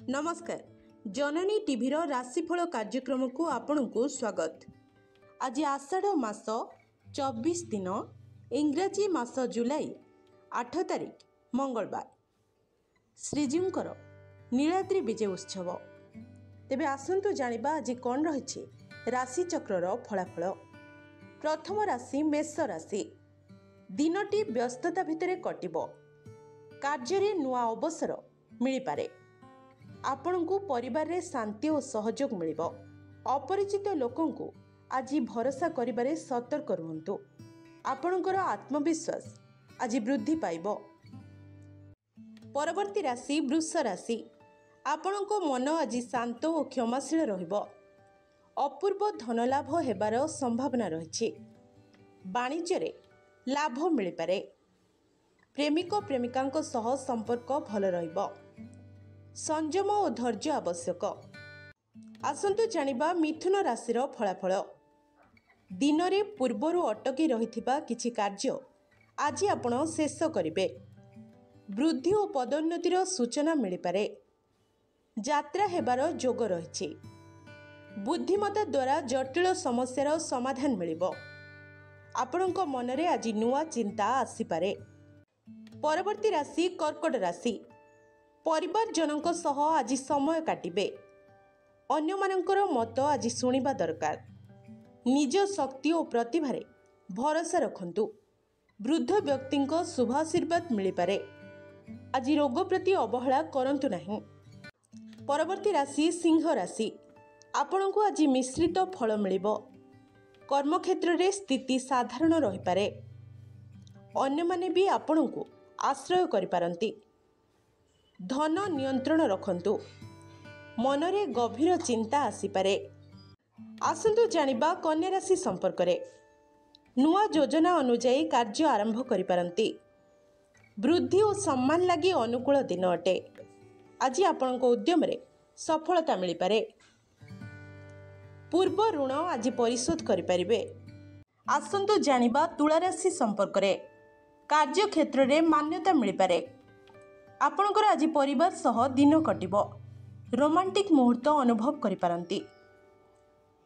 नमस्कार जननी टीवी राशिफल कार्यक्रम को आपण को स्वागत। आज आषाढ़ मास 24 दिन इंग्राजी मास जुलाई 8 तारिख मंगलवार श्रीजीकर नीलाद्री विजय उत्सव। तेबे आसंतु जानिबा आज कौन रही राशि चक्र फलाफल। प्रथम राशि मेष राशि। दिनटी व्यस्तता भितर कटिबो। कार्य नुआ अवसर मिल पारे। आपणको परिवार रे शांति और सहयोग मिलिबो। अपरिचित लोकों को आज भरोसा करिबारे सतर्क रुहंतु। आपणकर आत्मविश्वास आज वृद्धि पाइबो। परवर्ती राशि वृष राशि। आपणको मन आज शांत और क्षमाशील रहिबो। अपूर्व धनलाभ हेबार संभावना रहिछि। वाणिज्य रे लाभ मिल पारे। प्रेमिक प्रेमिकांको सह संपर्क भल रहिबो। संयम और धैर्य आवश्यक। आसंतु जानिबा मिथुन राशिर फलाफल। दिन रे पूर्वरु अटकी रहिथिबा किछि कार्य आज आपण शेष करिवे। वृद्धि और पदोन्नतिर सूचना मिल पारे। यात्रा हेबार जोग रहिछि। बुद्धिमत्ता द्वारा जटिल समस्यार समाधान मिलिबो। आपणको मनरे आज नुआ चिंता आसीपारे। परवर्ती राशि कर्कट राशि। परिवार जनक सह आज समय काटिबे। अन्य मानकर मत आज सुनिबा दरकार। निज शक्ति और प्रतिभारे भरोसा रखंतु। वृद्ध व्यक्ति शुभ आशीर्वाद मिल पारे। आज रोग प्रति अवहेला करंतु नहीं। परवर्ती राशि सिंह राशि। आपणको आज मिश्रित फल मिलिबो। कर्मक्षेत्र रे स्थिति साधारण रही पारे। अन्य माने भी आपणको आश्रय करि पारंती। धन नियंत्रण रखंतु। मनरे गभीर चिंता आसीपारे। आसंतु जानिबा कन्या राशि संपर्क रे। नुआ योजना अनुଯାयी कार्य आरंभ करि पारंती। वृद्धि और सम्मान लगी अनुकूल दिन अटे। आज आपणको उद्यम रे सफलता मिल पारे। पूर्व ऋण आज परिशोध करि परिबे। आसंतु जानिबा तुला राशि संपर्क रे। कार्य क्षेत्र रे मान्यता मिल पारे। आपणकर आज परिवार सह दिन कटिबो। रोमांटिक मुहूर्त अनुभव करि पारंती।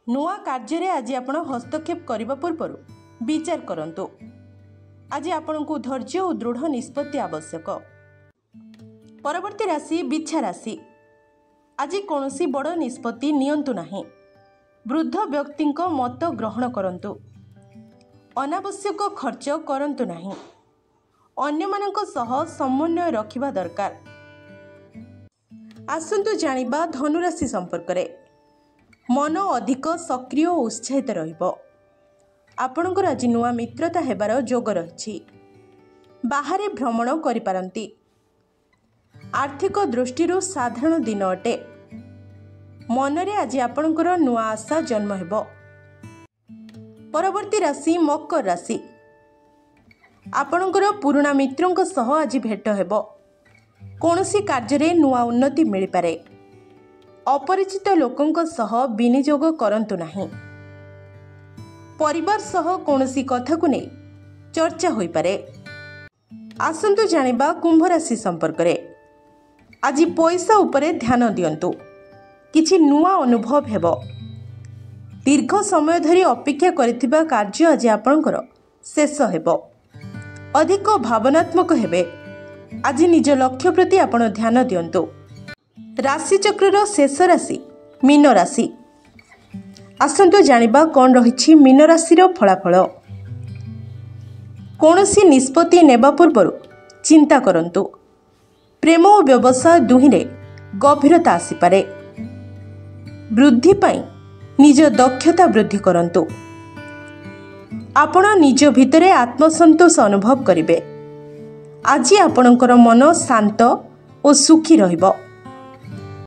नुआ कार्य रे आज आपण हस्तक्षेप करबा पूर्व विचार करंतु। आज आपणको धैर्य और दृढ़ निष्पत्ति आवश्यक। परवर्ती राशि बिच्छा राशि। आज कोनोसी बड़ निष्पत्ति नियंतु नाही। वृद्ध व्यक्ति मत ग्रहण करंतु। अनावश्यक खर्च करंतु नाही। अन्य मानक सह समन्वय रखिबा दरकार। आसंतु जानिबा धनुराशि संपर्क रे। मन अधिक सक्रिय और उत्साहित रहिबो। आपणकर आज नुआ मित्रता हेबार जोग रहिछि। बाहरे भ्रमण करि पारंती। आर्थिक दृष्टिरू साधारण दिन अटे। मनरे आज आपणकर नुआ आशा जन्म हेबो। परवर्ती राशि मकर राशि। आपणकर पुराना मित्रों सह आज भेट हेबो। कोनोसी कार्य रे नुआ उन्नति मिल पारे। अपरिचित लोकों सह विनियोग करंतु नाही। परिवार सह कोनोसी कथा को नहीं चर्चा होई पारे। आसंतु जानिबा कुंभ राशि संपर्क रे। आज पैसा उपरे ध्यान दियंतु। किछि नुआ अनुभव हेबो। दीर्घ समय धरी अपेक्षा करिथिबा कार्य आज आपणकर शेष हेबो। अधिक भावनात्मक हेबे। आज निज लक्ष्य प्रति आपण ध्यान दियंतु। राशि चक्रर शेष राशि मीन राशि। आसंतु जानिबा कौन रही मीन राशिर फलाफल। कोनोसी निष्पत्ति नेबा पूर्व चिंता करंतु। प्रेम और व्यवसाय दुहिरे गभीरता आसीपारे। वृद्धि पाई निज दक्षता वृद्धि करंतु। आपण निज भितरे आत्मसंतोष अनुभव करिवे। आज आपणकर मन शांत और सुखी रहिबो।